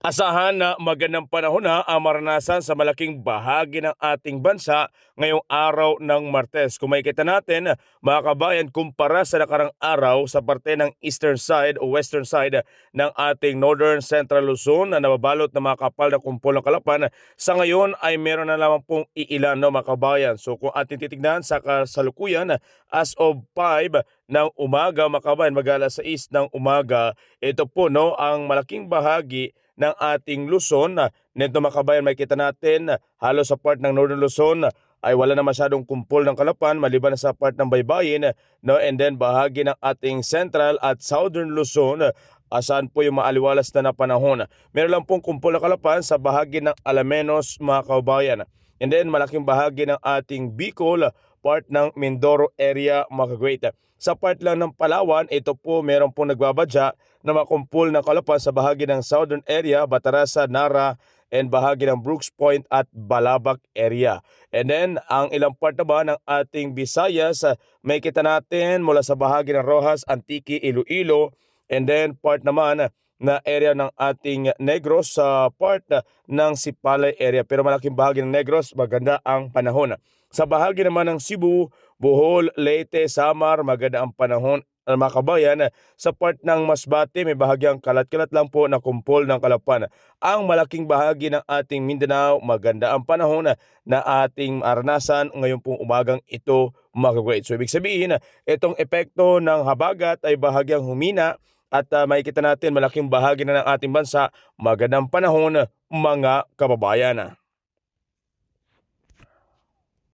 Asahan na magandang panahon na ang maranasan sa malaking bahagi ng ating bansa ngayong araw ng Martes. Kung makikita natin, mga kabayan, kumpara sa nakarang araw sa parte ng eastern side o western side ng ating northern central Luzon na nababalot ng mga kapal na kumpol ng kalapan, sa ngayon ay meron na lamang pong iilan, no, mga kabayan. So kung ating titignan sa kasalukuyan, as of 5 ng umaga, mga kabayan, mag-alas 6 ng umaga, ito po, no, ang malaking bahagi ng ating Luzon. Nito, mga kabayan, makikita natin halos sa part ng Northern Luzon ay wala na masyadong kumpol ng kalapan maliban na sa part ng baybayin, no, and then bahagi ng ating Central at Southern Luzon saan po yung maaliwalas na panahon. Meron lang pong kumpol ng kalapan sa bahagi ng Alamenos, mga kabayan. And then malaking bahagi ng ating Bicol, part ng Mindoro area, mga great. Sa part lang ng Palawan, ito po meron pong nagbabadya na makumpul ng kalapan sa bahagi ng southern area, Batarasa, Nara, and bahagi ng Brooks Point at Balabac area. And then, ang ilang part naman ng ating Visayas, may kita natin mula sa bahagi ng Rojas, Antique, Iloilo, and then part naman na area ng ating Negros sa part ng Sipalay area. Pero malaking bahagi ng Negros, maganda ang panahon. Sa bahagi naman ng Cebu, Bohol, Leyte, Samar, maganda ang panahon, mga kabayan. Sa part ng Masbate, may bahagyang kalat-kalat lang po na kumpol ng kalapan. Ang malaking bahagi ng ating Mindanao, maganda ang panahon na ating maranasan ngayon pong umagang ito, mga great. So ibig sabihin, itong epekto ng habagat ay bahagyang humina at makikita natin malaking bahagi na ng ating bansa, magandang panahon, mga kababayan.